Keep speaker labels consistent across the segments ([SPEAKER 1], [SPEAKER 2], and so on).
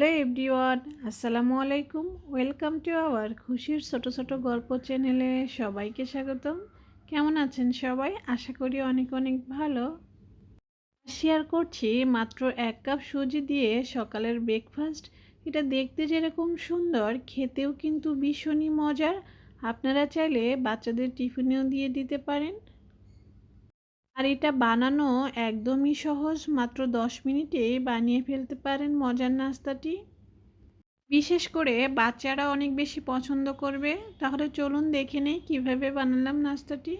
[SPEAKER 1] Hello everyone, আসসালামু আলাইকুম। Welcome to our খুশির ছোট ছোট গল্প চ্যানেলে সবাইকে স্বাগতম। কেমন আছেন সবাই? আশা করি অনেক অনেক ভালো। শেয়ার করছি মাত্র 1 কাপ সুজি দিয়ে সকালের ব্রেকফাস্ট। এটা দেখতে যেরকম সুন্দর, খেতেও কিন্তু ভীষণই মজার। আপনারা চাইলে বাচ্চাদের টিফিনেও দিয়ে দিতে পারেন। আর এটা বানানো একদমই সহজ, মাত্র 10 মিনিটেই বানিয়ে ফেলতে পারেন মজার নাস্তাটি। বিশেষ করে বাচ্চারা অনেক বেশি পছন্দ করবে। তাহলে চলুন দেখে নেই কীভাবে বানালাম নাস্তাটি।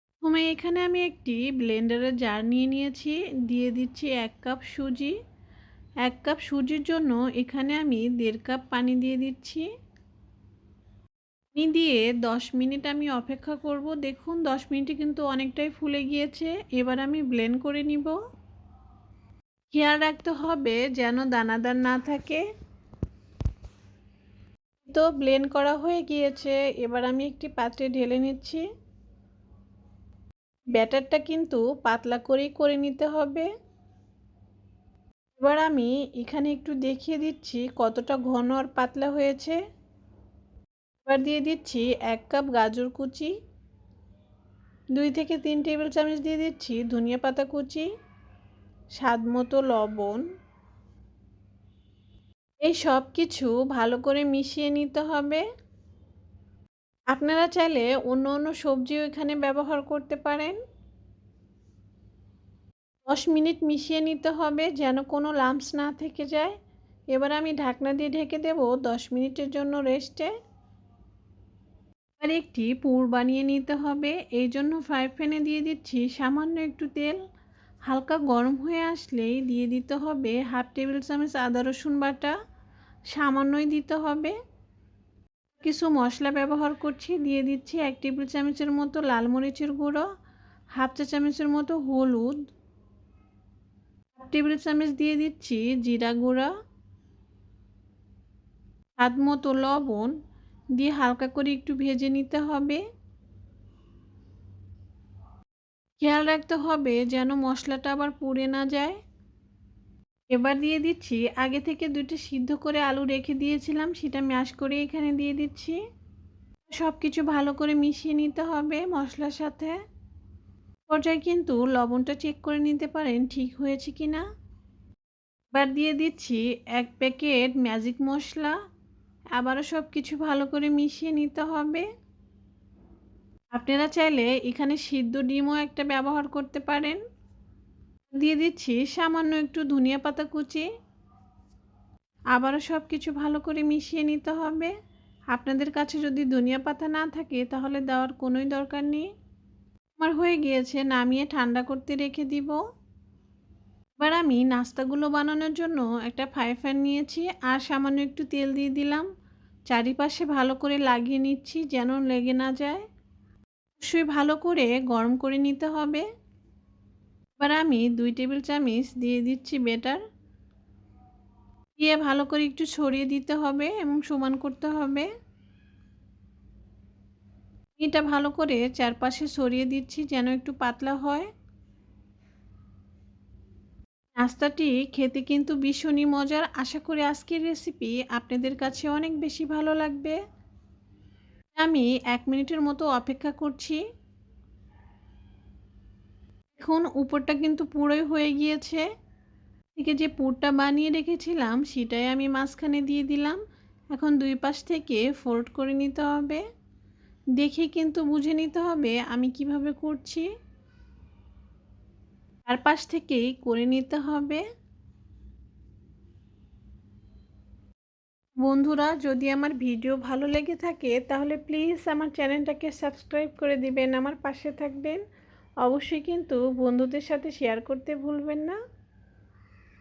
[SPEAKER 1] প্রথমে এখানে আমি একটি ব্লেন্ডারের জার নিয়ে নিয়েছি, দিয়ে দিচ্ছি 1 কাপ সুজি। 1 কাপ সুজির জন্য এখানে আমি 1.5 কাপ পানি দিয়ে দিচ্ছি। পানি দিয়ে 10 মিনিট আমি অপেক্ষা করব। দেখুন 10 মিনিটে কিন্তু অনেকটাই ফুলে গিয়েছে। এবার আমি ব্লেন্ড করে নিব। খেয়াল রাখতে হবে যেন দানাদার না থাকে। তো ব্লেন্ড করা হয়ে গিয়েছে, এবার আমি একটি পাত্রে ঢেলে নিচ্ছি। ব্যাটারটা কিন্তু পাতলা করেই করে নিতে হবে। এবার আমি এখানে একটু দেখিয়ে দিচ্ছি কতটা ঘন আর পাতলা হয়েছে। এবার দিয়ে দিচ্ছি 1 কাপ গাজর কুচি, 2 থেকে 3 টেবিল চামচ দিয়ে দিচ্ছি ধনিয়া পাতা কুচি, স্বাদ মতো লবণ। এই সব কিছু ভালো করে মিশিয়ে নিতে হবে। আপনারা চাইলে অন্য অন্য সবজিও এখানে ব্যবহার করতে পারেন। 10 মিনিট মিশিয়ে নিতে হবে যেন কোনো লাম্পস না থেকে যায়। এবার আমি ঢাকনা দিয়ে ঢেকে দেব 10 মিনিটের জন্য রেস্টে। আর একটি পুর বানিয়ে নিতে হবে। এই জন্য ফ্রাই প্যানে দিয়ে দিচ্ছি সামান্য একটু তেল। হালকা গরম হয়ে আসলেই দিয়ে দিতে হবে 1/2 টেবিল চামচ আদা রসুন বাটা। সামান্যই দিতে হবে। কিছু মশলা ব্যবহার করছি, দিয়ে দিচ্ছি 1 টেবিল চামচের মতো লাল মরিচের গুঁড়ো, 1/2 চা চামচের মতো হলুদ, 1 টেবিল চামচ দিয়ে দিচ্ছি জিরা গুঁড়া, স্বাদ মতো লবণ দিয়ে হালকা করে একটু ভেজে নিতে হবে। খেয়াল রাখতে হবে যেন মশলাটা আবার পুড়ে না যায়। এবার দিয়ে দিচ্ছি আগে থেকে 2টি সিদ্ধ করে আলু রেখে দিয়েছিলাম, সেটা ম্যাশ করে এখানে দিয়ে দিচ্ছি। সব কিছু ভালো করে মিশিয়ে নিতে হবে মশলার সাথে। পর্যায়ে কিন্তু লবণটা চেক করে নিতে পারেন ঠিক হয়েছে কিনা। এবার দিয়ে দিচ্ছি 1 প্যাকেট ম্যাজিক মশলা। আবারও সব কিছু ভালো করে মিশিয়ে নিতে হবে। আপনারা চাইলে এখানে সিদ্ধ ডিমও একটা ব্যবহার করতে পারেন। দিয়ে দিচ্ছি সামান্য একটু ধনিয়া পাতা কুচি। আবারও সব কিছু ভালো করে মিশিয়ে নিতে হবে। আপনাদের কাছে যদি ধনিয়া পাতা না থাকে তাহলে দেওয়ার কোনোই দরকার নেই। আমার হয়ে গিয়েছে, নামিয়ে ঠান্ডা করতে রেখে দিব। এবার আমি নাস্তাগুলো বানানোর জন্য একটা ফ্রাই প্যান নিয়েছি আর সামান্য একটু তেল দিয়ে দিলাম। চারিপাশে ভালো করে লাগিয়ে নিচ্ছি যেন লেগে না যায়। অবশ্যই ভালো করে গরম করে নিতে হবে। এবার আমি 2 টেবিল চামচ দিয়ে দিচ্ছি ব্যাটার। দিয়ে ভালো করে একটু ছড়িয়ে দিতে হবে এবং সমান করতে হবে। এটা ভালো করে চারপাশে ছড়িয়ে দিচ্ছি যেন একটু পাতলা হয়। নাস্তাটি খেতে কিন্তু ভীষণই মজার। আশা করি আজকের রেসিপি আপনাদের কাছে অনেক বেশি ভালো লাগবে। আমি 1 মিনিটের মতো অপেক্ষা করছি। এখন উপরটা কিন্তু পুরোই হয়ে গিয়েছে। থেকে যে পুরটা বানিয়ে রেখেছিলাম সেটাই আমি মাঝখানে দিয়ে দিলাম। এখন 2 পাশ থেকে ফোল্ড করে নিতে হবে। দেখে কিন্তু বুঝে নিতে হবে আমি কিভাবে করছি। চারপাশ থেকেই করে নিতে হবে। বন্ধুরা, যদি আমার ভিডিও ভালো লেগে থাকে তাহলে প্লিজ আমার চ্যানেলটাকে সাবস্ক্রাইব করে দিবেন, আমার পাশে থাকবেন। অবশ্যই কিন্তু বন্ধুদের সাথে শেয়ার করতে ভুলবেন না।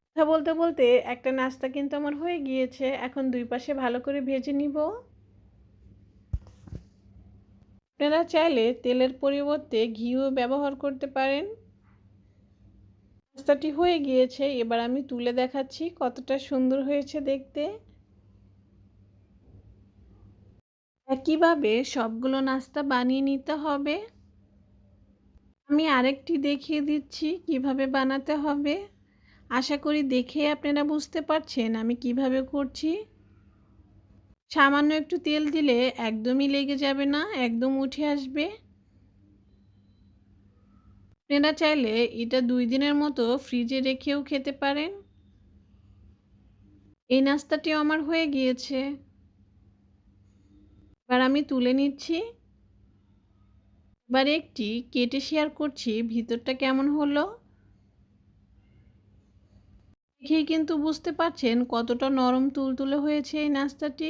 [SPEAKER 1] কথা বলতে বলতে একটা নাস্তা কিন্তু আমার হয়ে গিয়েছে। এখন 2 পাশে ভালো করে ভেজে নিব। আপনারা চাইলে তেলের পরিবর্তে ঘিও ব্যবহার করতে পারেন। নাস্তাটি হয়ে গিয়েছে, এবার আমি তুলে দেখাচ্ছি কতটা সুন্দর হয়েছে দেখতে। একইভাবে সবগুলো নাস্তা বানিয়ে নিতে হবে। আমি আরেকটি দেখিয়ে দিচ্ছি কিভাবে বানাতে হবে। আশা করি দেখে আপনারা বুঝতে পারছেন আমি কিভাবে করছি। সামান্য একটু তেল দিলে একদমই লেগে যাবে না, একদম উঠে আসবে। আপনারা চাইলে এটা 2 দিনের মতো ফ্রিজে রেখেও খেতে পারেন। এই নাস্তাটিও আমার হয়ে গিয়েছে। এবার আমি তুলে নিচ্ছি। এবার একটি কেটে শেয়ার করছি ভিতরটা কেমন হলো। দেখেই কিন্তু বুঝতে পারছেন কতটা নরম তুলতুলে হয়েছে এই নাস্তাটি।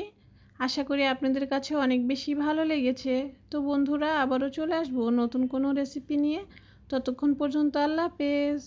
[SPEAKER 1] আশা করি আপনাদের কাছে অনেক বেশি ভালো লেগেছে। তো বন্ধুরা, আবারও চলে আসবো নতুন কোনো রেসিপি নিয়ে। ততক্ষণ পর্যন্ত আল্লাহ হাফেজ।